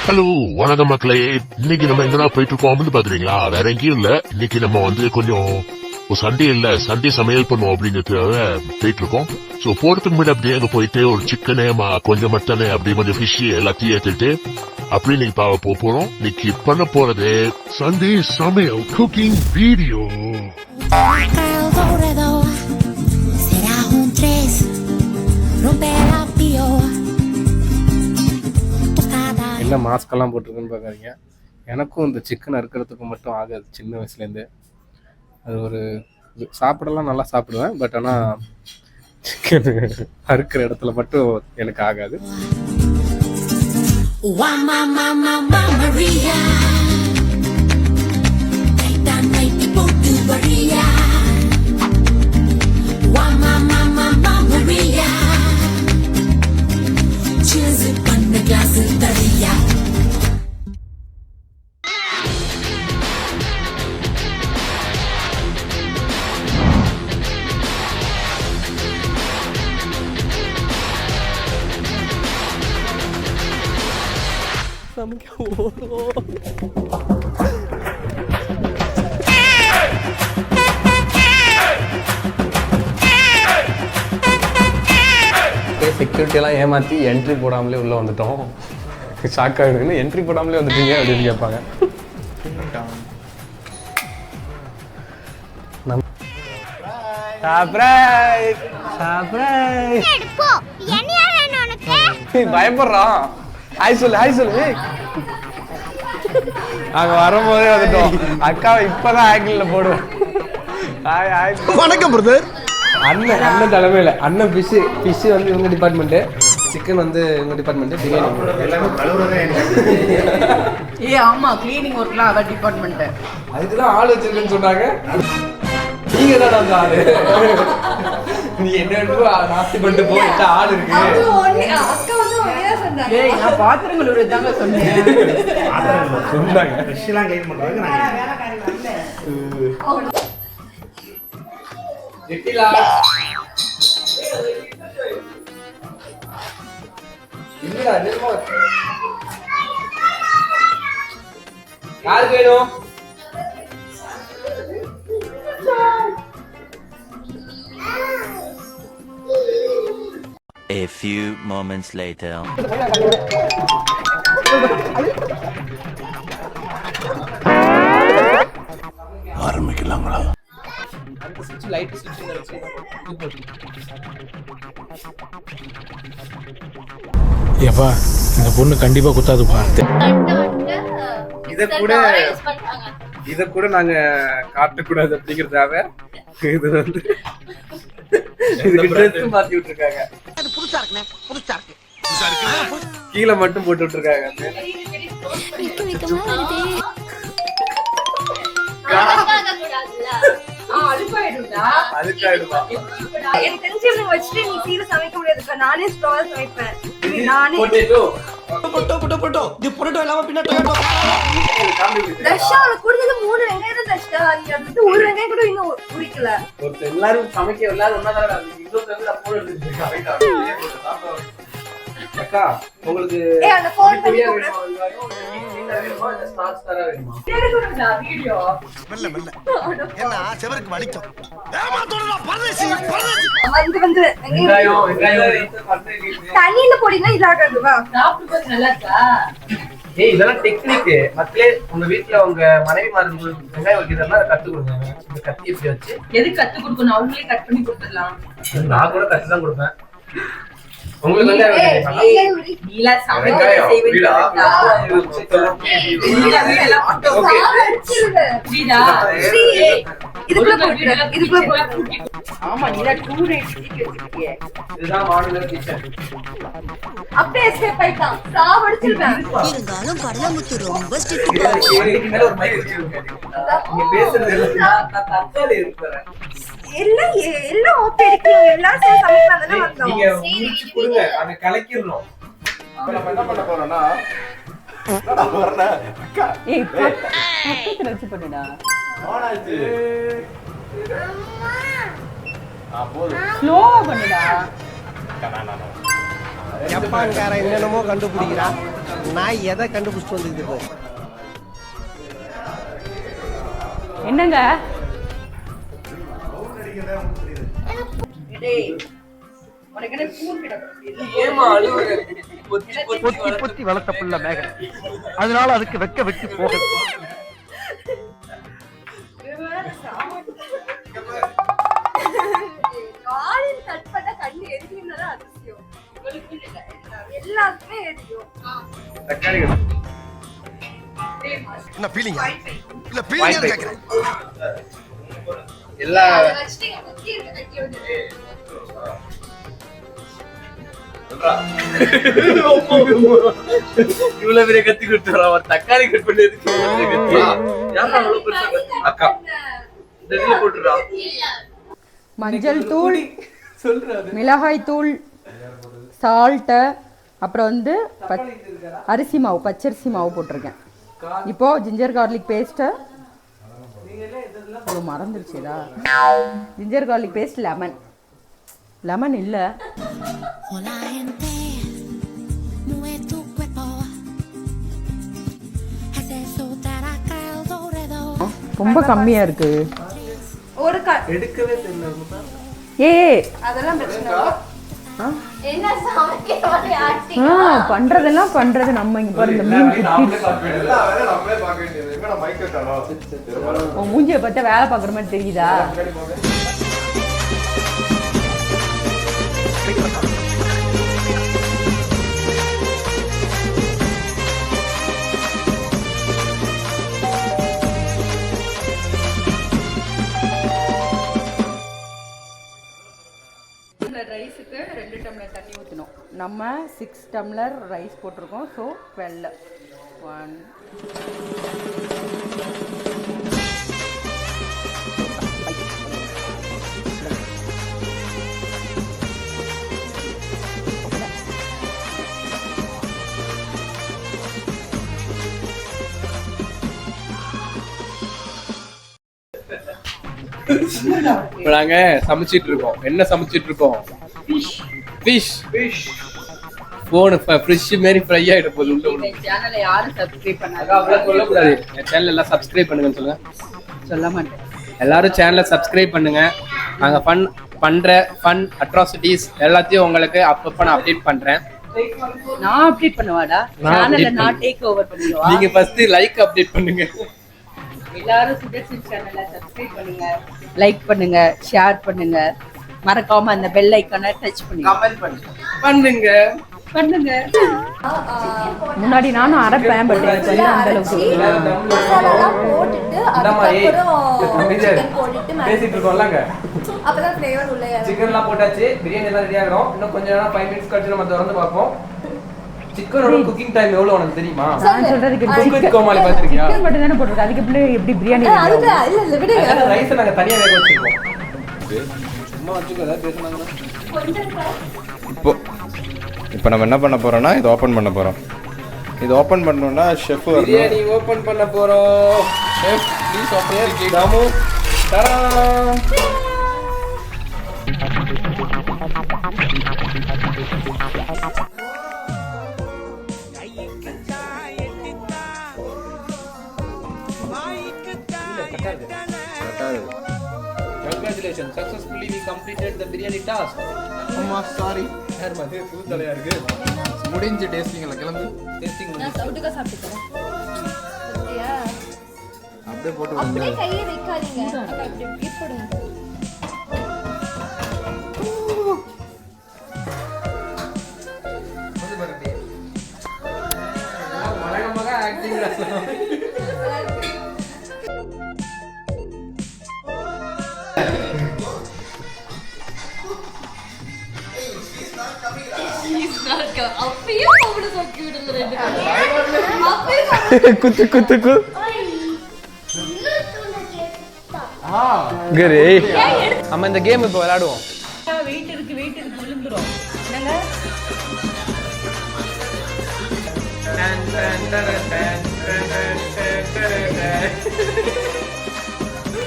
Hello வணக்கம் மக்களே. இன்னைக்கு நம்ம எங்கதான் போயிட்டு இருக்கோம் பாக்குறீங்களா? வேற எங்கேயும் இல்ல. இன்னைக்கு நம்ம கொஞ்சம் சண்டே இல்ல, சண்டே சமையல் பண்ணுவோம் அப்படிங்கிறதுக்காக போயிட்டு இருக்கோம். சோ போறதுக்கு முன்னாடி அப்படியே அங்க போயிட்டு ஒரு சிக்கனு, கொஞ்சம் மட்டனு, அப்படி கொஞ்சம் ஃபிஷ் எல்லாத்தையும் ஏத்துட்டு அப்படி இன்னைக்கு போறோம். இன்னைக்கு பண்ண போறது சண்டே சமையல் குக்கிங் வீடியோ. என்ன மாஸ்கெல்லாம் போட்டிருக்குன்னு பார்க்காதீங்க. எனக்கும் இந்த சிக்கன் அறுக்கிறதுக்கு மட்டும் ஆகாது. சின்ன வயசுலேருந்து அது ஒரு சாப்பிடலாம், நல்லா சாப்பிடுவேன். பட் ஆனால் சிக்கன் அறுக்கிற இடத்துல மட்டும் எனக்கு ஆகாது. செக்யூரிட்டி எல்லாம் ஏமாற்றி என்ட்ரி போடாமலே உள்ளே வந்துட்டோம். ஷாக் ஆகிடுன்னு என்ட்ரி போடாமலே வந்துட்டீங்க அப்படின்னு கேட்பாங்க. பயப்படுறான். ஹாய் சொல்லு, ஹாய் சொல்லு. அங்க வரும்போதே வந்துட்டோம். அக்காவை இப்பதான் ஆங்கிள் போடுவோம். வணக்கம் பிரதர். அண்ணன் தலைமையில அண்ணன் ஃபிஷ் வந்து இவங்க டிபார்ட்மெண்ட், சிக்கன் வந்து இவங்க டிபார்ட்மெண்ட், பிரியாணி ஆமா கிளீனிங் ஒர்க்லாம் அதான் டிபார்ட்மெண்ட். அதுக்குதான் ஆள் வச்சிருக்குன்னு சொன்னாங்க. நீங்க தான் அந்த ஆளு. நீ என்ன நாஸ்தி பண்ணிட்டு போயிட்டா ஆள் இருக்கு. நான் பாத்திரங்கள் ஒரு தாங்க சொன்னேன். யாருக்கு வேணும்? A few moments later. ஆரம்பிக்கலாங்களா? ஏப்பா இந்த பொண்ணு கண்டிப்பா குத்தாதுப்பா. இத கூட நாங்க காட்டக்கூடாது அப்படிங்கறதாவே இது வந்து மாத்தி விட்டுருக்காங்க. கீழே மட்டும் போட்டு விட்டுருக்காங்க. நானே சமைப்பேன். ஒரு வெங்காயம் கூட இன்னும் உரிக்கல. எல்லாரும் சமைக்க எல்லாரும் அக்கா உங்களுக்கு தண்ணியில போடினா இதாகாதுவா. இதெல்லாம் டெக்னிக். மக்களே உங்க வீட்டுல உங்க மனைவி மாதிரி வெங்காயம் வைக்கிறதா கத்து கொடுங்க. இந்த கத்தி எப்படி வச்சு எது கத்து கொடுக்கணும்? அவங்களே கட் பண்ணி கொடுத்துடலாம். நான் கூட கத்து தான் கொடுப்பேன். உங்களுக்கு இருந்தாலும் கடலமுத்து ரொம்ப ஸ்ட்ரிக்ட். எல்லாம் ஓகே இருக்கு. எல்லாம் சமைக்கலாம்னு வந்தோம். நீங்க முடிச்சு கொடுங்க, அத கலக்கிரணும். நம்ம என்ன பண்ண போறோம்னா பக்கத்துல வச்சு பண்ணுடா. ஆனாச்சு. ஸ்லோவா பண்ணுடா. ஜப்பான்காரன் என்னென்னமோ கண்டுபிடிக்கிறான். நான் எதை கண்டுபிடிச்சிட்டு வந்துக்கிட்டு என்னங்க பொத்தி வளர்த்த புள்ள மேக, அதனால அதுக்கு வெட்டி போக. எல்லாருக்குமே எரியும். என்ன பீலிங்க இல்ல பீலிங்க கேக்குறேன். எல்லா இவ்வளவு பெரிய கத்தி கொடுத்துறா, ஒரு தக்காளி கட் பண்ணி அக்கா போட்டுறா. மஞ்சள் தூள், மிளகாய் தூள், சால்ட்டு, அப்புறம் வந்து அரிசி மாவு, பச்சரிசி மாவு போட்டிருக்கேன். இப்போ ஜிஞ்சர் கார்லிக் பேஸ்ட்டு மறந்துருச்சுதா. Ginger garlic paste, lemon. Lemon இல்லை, ரொம்ப கம்மியா இருக்கு. ஒரு எடுக்கவே தெரியல. ஏ அதெல்லாம் பிரச்சனை என்ன பண்றதெல்லாம் பண்றது நம்ம இங்க பாரு. இந்த மீன் மூஞ்சிய பார்த்தா வேலை பாக்குற மாதிரி தெரியுதா? ரைஸுக்கு 2 டம்ளர் தண்ணி ஊற்றணும். நம்ம 6 டம்ளர் ரைஸ் போட்டிருக்கோம். ஸோ 12 1 இப்போ நாங்க சமைச்சிட்டு இருக்கோம். என்ன சமைச்சிட்டு இருக்கோம்? ஃபிஷ். போன் ஃபிஷ் மாதிரி ஃப்ரை ஆயிட போகுது உள்ள உள்ள. சேனலை யாரும் சப்ஸ்கிரைப் பண்ணாங்க அவ்வளோ சொல்லக்கூடாது. என் சேனல் எல்லாம் சப்ஸ்கிரைப் பண்ணுங்கன்னு சொல்லுங்க. சொல்ல மாட்டேன். எல்லாரும் சேனலை சப்ஸ்கிரைப் பண்ணுங்க. நாங்க பண்ற ஃபன் அட்ராசிட்டிஸ் எல்லாத்தையும் உங்களுக்கு அப்பப்போ நான் அப்டேட் பண்றேன். நான் அப்டேட் பண்ணுவாடா? சேனலை நான் டேக் ஓவர் பண்ணிடுவா. நீங்க ஃபர்ஸ்ட் லைக் அப்டேட் பண்ணுங்க. எல்லாரும் சுதர்ஷன் சேனலை சப்ஸ்கிரைப் பண்ணுங்க, லைக் பண்ணுங்க, ஷேர் பண்ணுங்க, மறக்காம அந்த பெல் ஐகானை டச் பண்ணுங்க, கமெண்ட் பண்ணுங்க. முன்னாடி நானும் அரைப்பேன், பட் எனக்கு வந்து அந்த அளவுக்கு மசாலாலாம் போட்டுட்டு அதுக்கப்புறம் சிக்கன் போட்டுட்டு பேசிட்டு இருக்கோம்லங்க. அப்பதான் ஃப்ளேவர் உள்ள சிக்கன்லாம் போட்டாச்சு, பிரியாணி எல்லாம் ரெடி ஆகிறோம். இன்னும் கொஞ்ச நேரம் 5 மினிட்ஸ் கழிச்சு நம்ம திறந்து பார்ப்போம். சிக்கனோட குக்கிங் டைம் எவ்வளவு உனக்கு தெரியுமா? நான் சொல்றதுக்கு சிக்கன் கோமாளி பாத்திருக்கியா? சிக்கன் மட்டும் தானே போட்டுருக்கு. அதுக்கு எப்படி பிரியாணி? அதுக்கு இல்ல விடுங்க. ரைஸ் நாங்க தனியா வேக வச்சிருக்கோம். சும்மா வச்சுக்கோ, ஏதாவது பேசுனாங்கன்னா. இப்போ நம்ம என்ன பண்ண போறோம்னா இது ஓபன் பண்ண போறோம். இது ஓபன் பண்ணனும்னா ஷெஃப் வரணும். பிரியாணி ஓபன் பண்ண போறோம். Chef please open the Damu. தரா. Congratulations, successfully we completed the biryani task. அம்மா சாரி. யார் மாதிரி புது தலையா இருக்கு. முடிஞ்சு டேஸ்டிங்ல கிளம்பு. டேஸ்டிங் நான் சவுட்டுக்க சாப்பிட்டுறேன். சரியா? அப்படியே போட்டு அப்படியே கையை வைக்காதீங்க. அப்படியே கிப் போடுங்க. வந்து பாருங்க. மலகமக ஆக்டிங் ரசம். குத்து கரே. நம்ம இந்த கேம் இப்போ விளையாடுவோம். வெயிட் இருக்கு விழுந்துரும். என்னங்க?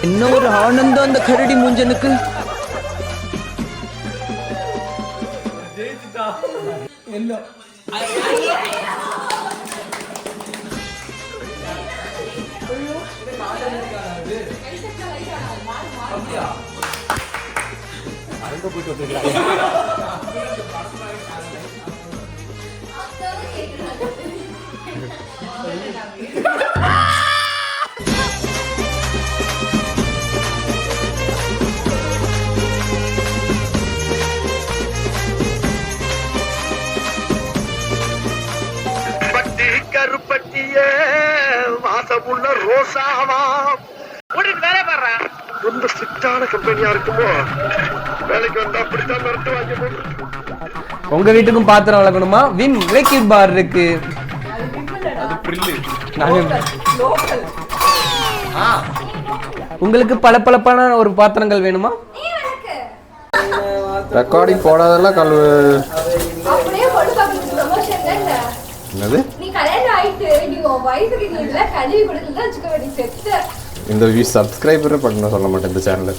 என்ன ஒரு ஆனந்தம் அந்த கரடி மூஞ்சனுக்கு. பட்டி கருப்பட்டியே வாசமுள்ள ரோசாவா வேலை பாடுறா. ரொம்ப ஸ்ட்ரிக்டான கம்பெனியா இருக்குமோ வேலைக்கு வந்தா அப்படித்தான் நடத்துவாங்க. உங்க வீட்டுக்கும் பாத்திரம் வளர்க்கணுமா? விம் லிக்விட் பார் இருக்கு. உங்களுக்கு பளபளப்பான ஒரு பாத்திரங்கள் வேணுமா? ரெக்கார்டிங் போடாதெல்லாம் அப்படியே போட்டு பாக்குறது ப்ரமோஷன் இல்ல. என்னது? நீ கல்யாணம் ஆயிட்டு நீ உன் வயசுக்கு நீ இல்ல கழுவி கொடுக்கல வச்சுக்க வேண்டிய செத்து. இந்த சப்ஸ்கிரைபரே பண்ண சொல்ல மாட்டேன் இந்த சேனல்.